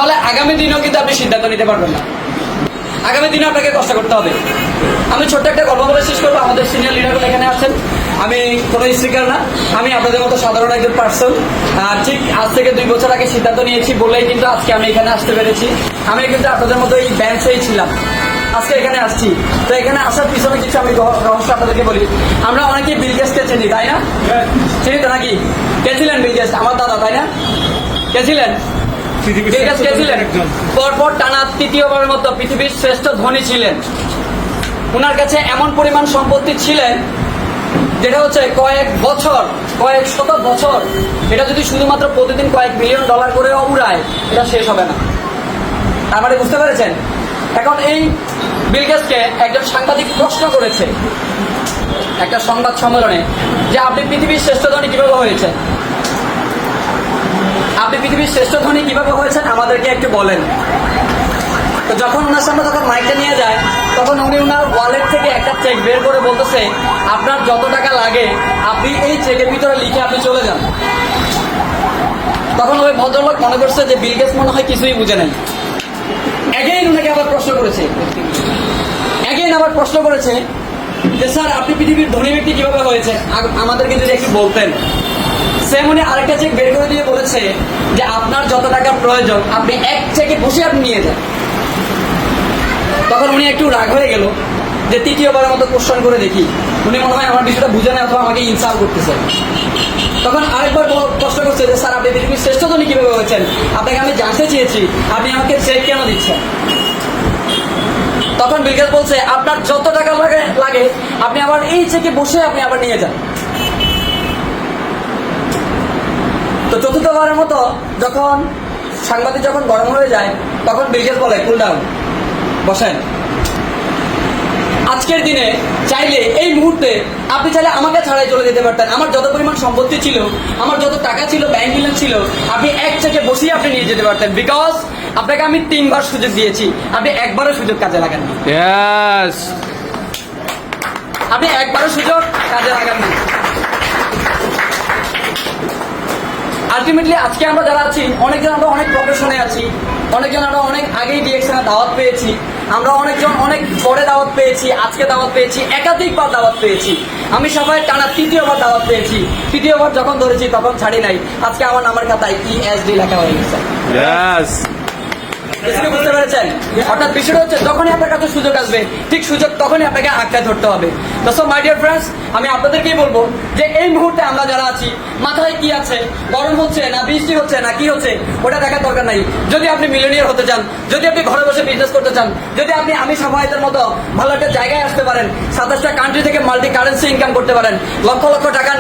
তাহলে আগামী দিনেও কিন্তু আপনি সিদ্ধান্ত নিতে পারবেন না। আগামী দিনে আপনাকে কষ্ট করতে হবে। আমি ছোট্ট একটা গল্প বলে শেষ করবো। আমাদের সিনিয়র লিডারগুলো এখানে আছেন। আমি কোনো স্পিকার না, আমি আপনাদের মতো সাধারণ একজন পার্সন। ঠিক আজ থেকে 2 বছর আগে সিদ্ধান্ত নিয়েছি বলেই কিন্তু আজকে আমি এখানে আসতে পেরেছি। আমি কিন্তু আপনাদের মতো এই বেঞ্চেই ছিলাম, আজকে এখানে আসছি। তো এখানে আসার পিছনে কিছু আমি রহস্য আপনাদেরকে বলি। আমরা অনেকে বিল গেটসকে চিনি, তাই না? চিনি তো নাকি? কে ছিলেন বিল গেটস? আমার দাদা, তাই না? কে ছিলেন? পরপর টানা 3য়বারের মতো পৃথিবীর শ্রেষ্ঠ ধনী ছিলেন। ওনার কাছে এমন পরিমাণ সম্পত্তি ছিলেন যেটা হচ্ছে কয়েক শত বছর এটা যদি শুধুমাত্র প্রতিদিন কয়েক বিলিয়ন ডলার করে উড়ায়, এটা শেষ হবে না। তার মানে বুঝতে পেরেছেন? এখন এই বিল গেটসকে একজন সাংবাদিক প্রশ্ন করেছে একটা সংবাদ সম্মেলনে যে আপনি পৃথিবীর শ্রেষ্ঠ ধনী কিভাবে হয়েছে, আপনি পৃথিবীর শ্রেষ্ঠ ধনী কিভাবে হয়েছেন আমাদেরকে একটু বলেন। তো যখন ওনার সামনে তখন মাইকটা নিয়ে যায়, তখন উনি ওনার ওয়ালেট থেকে একটা চেক বের করে বলতেছে আপনার যত টাকা লাগে আপনি এই চেকের ভিতরে লিখে আপনি চলে যান। তখন ওই ভদ্রলোক মনে করছে যে বিল গেটস মনে হয় কিছুই বুঝে নাই। অ্যাগেইন ওনাকে আবার প্রশ্ন করেছে যে স্যার আপনি পৃথিবীর ধনী ব্যক্তি কিভাবে হয়েছে, আমাদেরকে যদি একটু বলতেন। সেম উনি আরেকটা চেক বের করে দিয়ে বলেছে যে আপনার যত টাকা প্রয়োজন আপনি এক চেকে বসে আপনি নিয়ে যান। তখন উনি একটু রাগ হয়ে গেল যে 3য়বারের মতো কোশ্চেন করে দেখি, উনি মনে হয় আমার বিষয়টা বুঝে না অথবা আমাকে ইনসাল্ট করতেছে। তখন আরেকবার প্রশ্ন করছে যে স্যার আপনি পৃথিবীর শ্রেষ্ঠ ধনী কিভাবে হয়েছেন, আপনাকে আমি জানতে চেয়েছি আপনি আমাকে চেক কেন দিচ্ছেন। তখন বিল গেটস বলছে আপনার যত টাকা লাগে আপনি আবার এই চেকে বসে আপনি আবার নিয়ে যান। তো 4র্থবারের মতো যখন সাংবাদিক যখন গরম হয়ে যায়, তখন বিল গেটস বলে কুল ডাউন, বসেন। আজকের দিনে চাইলে এই মুহূর্তে আপনি চাইলে আমাকে ছাড়াই চলে যেতে পারতেন। আমার যত পরিমাণ সম্পত্তি ছিল, আমার যত টাকা ছিল, ব্যাংক ব্যালেন্স ছিল, আপনি এক চেকে বসেই আপনি নিয়ে যেতে পারতেন। বিকজ আপনাকে আমি 3বার সুযোগ দিয়েছি, আপনি একবারও সুযোগ কাজে লাগাননি। আপনি একবারও সুযোগ কাজে লাগাননি। আলটিমেটলি আজকে আমরা যারা আছি অনেকজন আমরা অনেক প্রফেশনে আছি, অনেকজন আমরা অনেক আগেই ডিএক্সএনে দাওয়াত পেয়েছি, আমরা অনেকজন অনেক পরে দাওয়াত পেয়েছি, আজকে দাওয়াত পেয়েছি, একাধিকবার দাওয়াত পেয়েছি। আমি সবাই টানা 3য়বার দাওয়াত পেয়েছি। 3য়বার যখন ধরেছি তখন ছাড়ি নাই। আজকে আমার নামের খাতায় ESD লেখা হয়ে গেছে। বুঝতে পেরেছেন? অর্থাৎ বিষয়টা হচ্ছে যখনই আপনার কাছে সুযোগ আসবে ঠিক সুযোগ তখনই আপনাকে আঁকড়ে ধরতে হবে। সো মাই ডিয়ার ফ্রেন্ডস, আমি আপনাদেরকেই বলবো যে এই মুহূর্তে আমরা যারা আছি মাথায় কি আছে, গরম হচ্ছে না বৃষ্টি হচ্ছে না কি হচ্ছে ওটা দেখার দরকার নাই। যদি আপনি মিলিয়নিয়ার হতে চান, যদি আপনি ঘরে বসে বিজনেস করতে চান, যদি আপনি আমি সাফায়েতের মতো ভালো একটা জায়গায় আসতে পারেন, 27টা কান্ট্রি থেকে মাল্টি কারেন্সি ইনকাম করতে পারেন, লক্ষ লক্ষ টাকা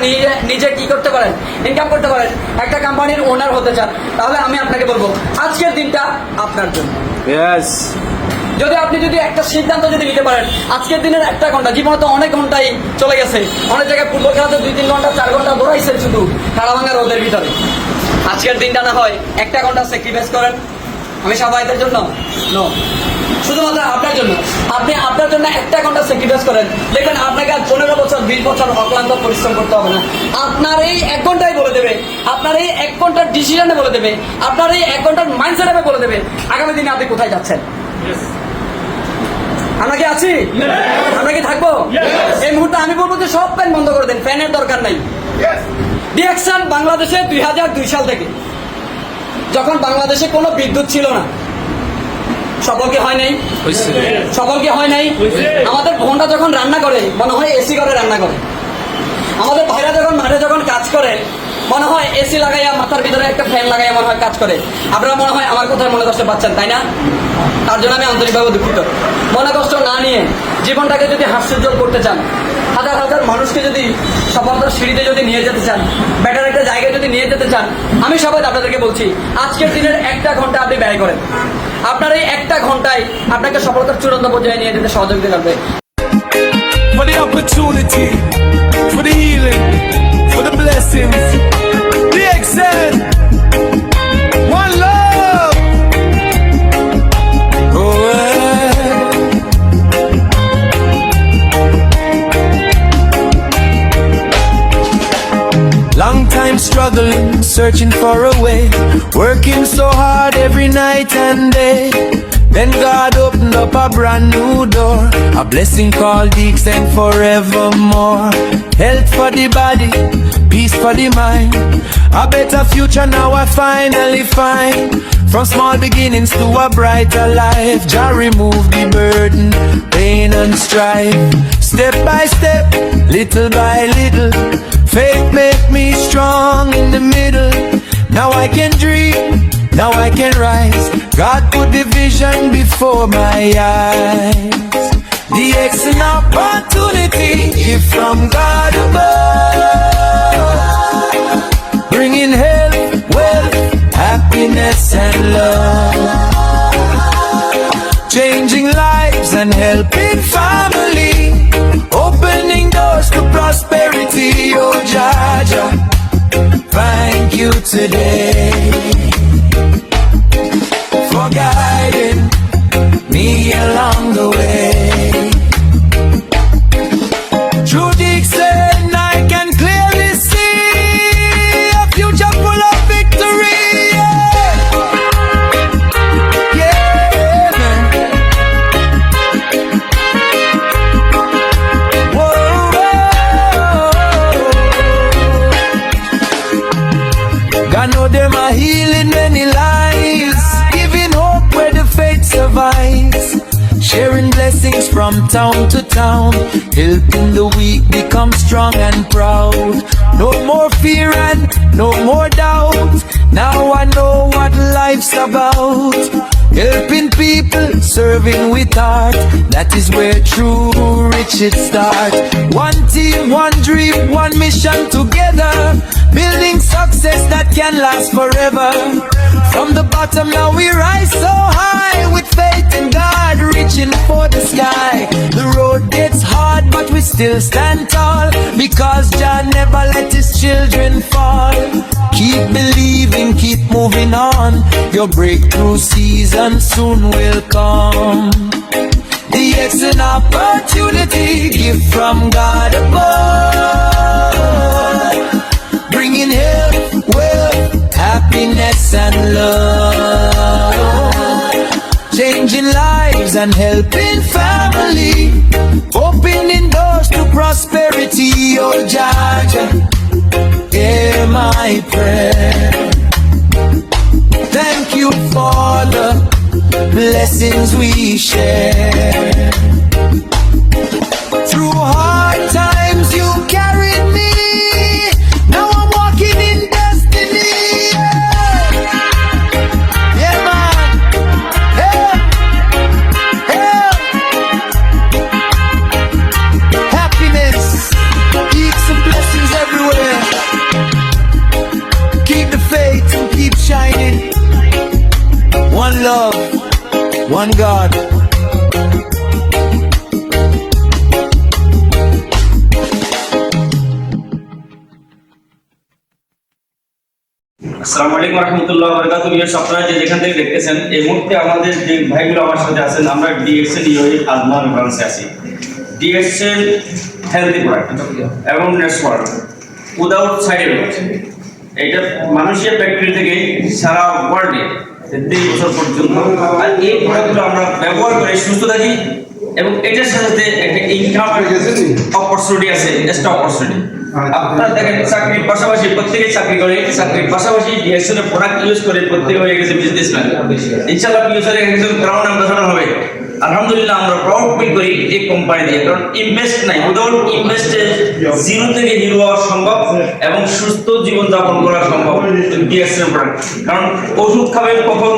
নিজে কি করতে পারেন, ইনকাম করতে পারেন, একটা কোম্পানির ওনার হতে চান, তাহলে আমি আপনাকে বলবো আজকের দিনটা আপনার জন্য। যদি আপনি একটা সিদ্ধান্ত যদি নিতে পারেন, আজকের দিনের 1 ঘন্টা, জীবনে তো অনেক ঘন্টাই চলে গেছে, অনেক জায়গায় ফুটবল খেলাতে 2-3 ঘন্টা 4 ঘন্টা দৌড়াইছেন শুধু কারাভাঙা রোদের ভিতরে। আজকের দিনটা না হয় 1 ঘন্টা স্যাক্রিফাইস করেন। আমি সবাইদের জন্য নো, শুধুমাত্র আপনার জন্য। আপনি আপনার জন্য 1 ঘন্টা স্যাক্রিফাইস করেন, দেখবেন আপনাকে আর 15 বছর 20 বছর অক্লান্ত পরিশ্রম করতে হবে না। আপনার এই 1 ঘন্টাই বলে দেবে, আপনার এই 1 ঘন্টার ডিসিশনে বলে দেবে, আপনার এই 1 ঘন্টার মাইন্ডসেটে বলে দেবে আগামী দিনে আপনি কোথায় যাচ্ছেন। আমরা কি আছি? আমরা কি থাকবো? এই মুহূর্তে আমি বলবো যে সব ফ্যান বন্ধ করে দেন, ফ্যানের দরকার নাই। ডিএক্সএন বাংলাদেশে 2002 সাল থেকে, যখন বাংলাদেশে কোনো বিদ্যুৎ ছিল না, সফল কি হয় নাই? সফল কি হয় নাই? আমাদের বোনটা যখন রান্না করে মনে হয় এসি করে রান্না করে, আমাদের ভাইরা যখন মাঠে যখন কাজ করে মনে হয় এসি লাগাইয়া মাথার ভিতরে একটা ফ্যান লাগাইয়া মনে হয় কাজ করে। আপনারা মনে হয় আমার কথায় মনে কষ্ট পাচ্ছেন, তাই না? তার জন্য আমি আন্তরিকভাবে দুঃখিত। মনে কষ্ট না নিয়ে জীবনটাকে যদি হাস্যোজ্জ্বল করতে চান, হাজার হাজার মানুষকে যদি সফলতার সিঁড়িতে যদি নিয়ে যেতে চান, বেটার একটা জায়গায় যদি নিয়ে যেতে চান, আমি সবাই আপনাদেরকে বলছি আজকের দিনের 1 ঘন্টা আপনি ব্যয় করেন। আপনার এই 1 ঘন্টায় আপনাকে সফলতার চূড়ান্ত পর্যায়ে নিয়ে যেতে সহযোগিতা করবে। For the opportunity, for the healing, for the blessings. DXN, one love. Oh, long time struggling, searching for a way, working so hard every night and day. Then God opened up a brand new door, a blessing called Dixon forevermore. Health for the body, peace for the mind, a better future now I finally find. From small beginnings to a brighter life, Jah remove the burden, pain and strife. Step by step, little by little, faith make me strong in the middle. Now I can dream, now I can rise. God put the vision before my eyes. The excellent opportunity gift from God above, bringing health, wealth, happiness and love, changing lives and helping family, opening doors to prosperity. Oh Jah Jah, thank you today for guiding me along the way. Through Dixon I can clearly see a future full of victory. Yeah. Whoa. God know them are healing many lives, giving hope where the faith survives, sharing blessings from town to town, helping the weak become strong and proud. No more fear and no more doubt, now I know what life's about. Helping people, serving with heart, that is where true riches start. One team, one dream, one mission together, building success that can last forever. From the bottom now we rise so high, with faith in God reaching for the sky. The road gets hard but we still stand tall, because Jah never let his children fall. Keep believing, keep moving on, your breakthrough season soon will come. The excellent opportunity gift from God above, bringing health, wealth, happiness and love, changing lives and helping family, opening doors to prosperity. Oh Jah Jah, hear my prayer. Thank you for the blessings we share. Through hard times you carried me, now I'm walking in destiny. Yeah man, help, help, happiness, peace and blessings everywhere. Keep the faith and keep shining. One love, one God. আসসালামু আলাইকুম রহমতুল্লাহ বরকাতুহু। আপনারা যে যেখান থেকে দেখতেছেন, এই মুহূর্তে আমাদের যে ভাইগুলো আমার সাথে আছেন, আমরা ডিএক্সএল ইউএই আজমান ব্রাঞ্চে আছি। ডিএক্সএল হেলথি প্রোডাক্ট এবং নেটওয়ার্ক উইদাউট সাইড এফেক্ট, এইটা মানুষের ফ্যাক্টরি থেকে সারা ওয়ার্ল্ডে 30 বছর পর্যন্ত, আর এই প্রোডাক্টগুলো আমরা ব্যবহার করে সুস্থ থাকি এবং এটার সাথে একটা ইনকাম অপরচুনিটি আছে, এক্সট্রা অপরচুনিটি। আপনারা দেখেন চাকরির পাশাপাশি প্রত্যেকেই চাকরি করে, চাকরির পাশাপাশি ডিএক্সএল এর প্রোডাক্ট ইউজ করে প্রত্যেকে হয়ে গেছে বিজনেসম্যান। ইনশাআল্লাহ ফিউচারে একজন ক্রাউন অ্যাম্বাসাডর হবে। আলহামদুলিল্লাহ আমরা প্রাউড ফিল করি এই কোম্পানি দিয়ে, কারণ ইনভেস্ট নাই, উইদাউট ইনভেস্টে জিরো থেকে হিরো হওয়া সম্ভব এবং সুস্থ জীবন যাপন করা সম্ভব ডিএক্সএল প্রোডাক্ট। কারণ ওষুধ খাবেন কখন,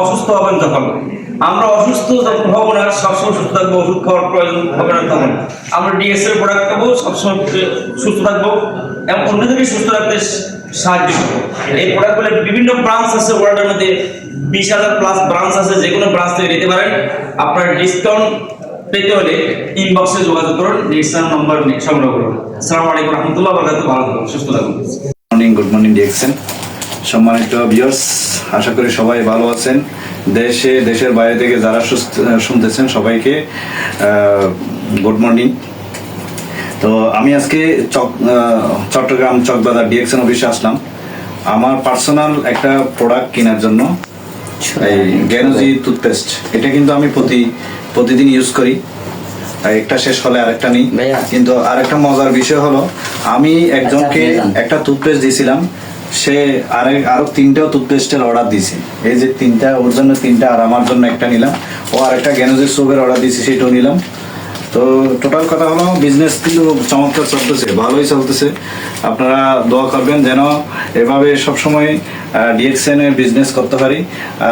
অসুস্থ হবেন যখন। আমরা অসুস্থ যখন হব না, সবসময় সুস্থ থাকবো, ওষুধ খাওয়ার প্রয়োজন হবে না তখন। আমরা ডিএক্সএল প্রোডাক্ট খাবো, সবসময় সুস্থ থাকবো এবং অন্যদেরকে সুস্থ রাখতে সাহায্য করবো। এই প্রোডাক্টগুলোর বিভিন্ন ব্রাঞ্চ আছে ওয়ার্ল্ডের মধ্যে, 20,000 প্লাস ব্রাঞ্চ আছে, যে কোনো ব্রাঞ্চ থেকে নিতে পারেন। আপনার ডিসকাউন্ট পেতে হলে ইনবক্সে যোগাযোগ করুন, ডিসকাউন্ট নম্বর সংগ্রহ করুন। আসসালামু আলাইকুম রহমতুল্লাহ বরকাতুহু। ভালো থাকুন, সুস্থ থাকুন। গুড মর্নিং ডিএক্সএন সম্মানিত ভিউয়ার্স, আশা করি সবাই ভালো আছেন। দেশে দেশের বাইরে থেকে যারা শুনতেছেন সবাইকে গুড মর্নিং। তো আমি আজকে চট্টগ্রাম চকবাজার ডিএক্সএন অফিসে আসলাম। আমার পার্সোনাল একটা প্রোডাক্ট কেনার জন্য এই গ্যানোজি টুথপেস্ট, এটা কিন্তু আমি প্রতিদিন ইউজ করি। আর একটা শেষ হলে আরেকটা নিই। ভাইয়া। কিন্তু আরেকটা মজার বিষয় হলো, আমি একজনকে একটা টুথপেস্ট দিয়েছিলাম, সে আরো 3টা টুথপেস্টের অর্ডার দিয়েছে। এই যে 3টা, ওর জন্য 3টা আর আমার জন্য একটা নিলাম। ও আরেকটা গ্যানোজি সোপের অর্ডার দিয়েছে, সেটাও নিলাম। তো টোটাল কথা হলো বিজনেস কিন্তু চমৎকার চলতেছে, ভালোই চলতেছে। আপনারা দোয়া করবেন যেন এভাবে সবসময় ডিএক্সএন এর বিজনেস করতে পারি।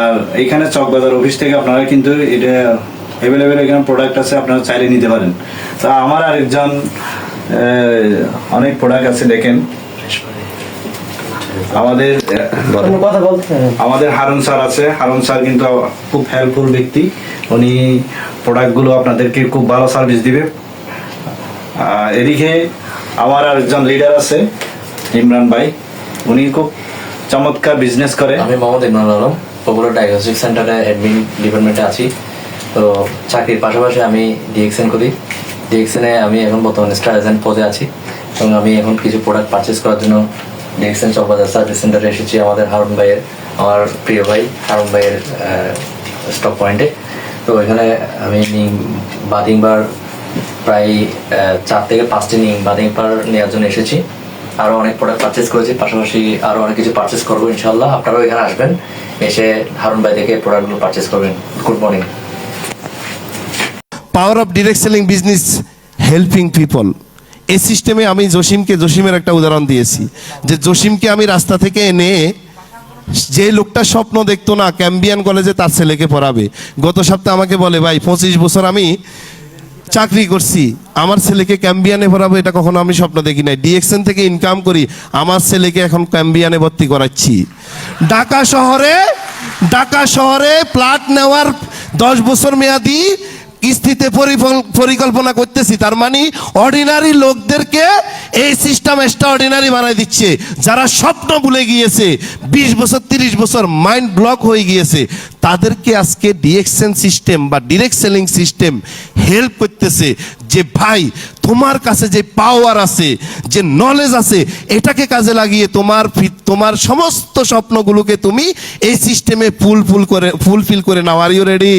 আর এখানে চকবাজার অফিস থেকে আপনারা কিন্তু এটা অ্যাভেলেবেল এখানে প্রোডাক্ট আছে, আপনারা চাইলে নিতে পারেন। তা আমার আরেকজন অনেক প্রোডাক্ট আছে, দেখেন আমাদের হারুন স্যার আছে। হারুন স্যার কিন্তু খুব হেল্পফুল ব্যক্তি, উনি প্রোডাক্টগুলো আপনাদেরকে খুব ভালো সার্ভিস দিবে। এদিকে আমার আরেকজন লিডার আছে ইমরান ভাই, উনি খুব চমৎকার বিজনেস করে। আমি মোহাম্মদ ইমরান আলম, পপুলার ডায়াগনস্টিক সেন্টারে অ্যাডমিন ডিপার্টমেন্টে আছি। তো চাকরির পাশাপাশি আমি ডিএক্সএন করি। ডিএক্সএনে আমি এখন বর্তমানে স্টার এজেন্ট পদে আছি এবং আমি এখন কিছু প্রোডাক্ট পারচেস করার জন্য ডিএক্সএন চকবাজার সার্ভিস সেন্টারে এসেছি আমার প্রিয় ভাই হারুন ভাইয়ের স্টক পয়েন্টে। তো এখানে আমি বাদিং বার প্রায় 4 থেকে 5টি বাদিং বার নেওয়ার জন্য এসেছি। আরও অনেক প্রোডাক্ট পারচেস করেছি, পাশাপাশি আরও অনেক কিছু পারচেস করবো ইনশাল্লাহ। আপনারাও এখানে আসবেন, এসে হারুন ভাই থেকে প্রোডাক্টগুলো পারচেস করবেন। Good morning. Power of direct selling business helping people, এই সিস্টেমে আমি জসিমের একটা উদাহরণ দিয়েছি যে জসিমকে আমি রাস্তা থেকে এনে, যে লোকটা স্বপ্ন দেখতো না ক্যাম্বিয়ান কলেজে তার ছেলেকে পড়াবে, গত সপ্তাহে আমাকে বলে ভাই 25 বছর আমি চাকরি করছি, আমার ছেলেকে ক্যাম্বিয়ানে পড়াবো, এটা কখনো আমি স্বপ্ন দেখি নাই। ডিএক্সএন থেকে ইনকাম করি, আমার ছেলেকে এখন ক্যাম্বিয়ানে ভর্তি করাচ্ছি। ঢাকা শহরে প্লট নেওয়ার 10 বছর মেয়াদি কিস্তিতে পরিকল্পনা করতেছি। তার মানে অর্ডিনারি লোকদেরকে এই সিস্টেম এক্সট্রা অর্ডিনারি বানাই দিচ্ছে। যারা স্বপ্ন ভুলে গিয়েছে, 20 বছর 30 বছর মাইন্ড ব্লক হয়ে গিয়েছে, তাদেরকে আজকে ডিএক্সএন সিস্টেম বা ডিরেক্ট সেলিং সিস্টেম হেল্প করতেছে যে ভাই তোমার কাছে যে পাওয়ার আছে, যে নলেজ আছে, এটাকে কাজে লাগিয়ে তোমার সমস্ত স্বপ্নগুলোকে তুমি এই সিস্টেমে ফুলফিল করে নাও। Are you ready?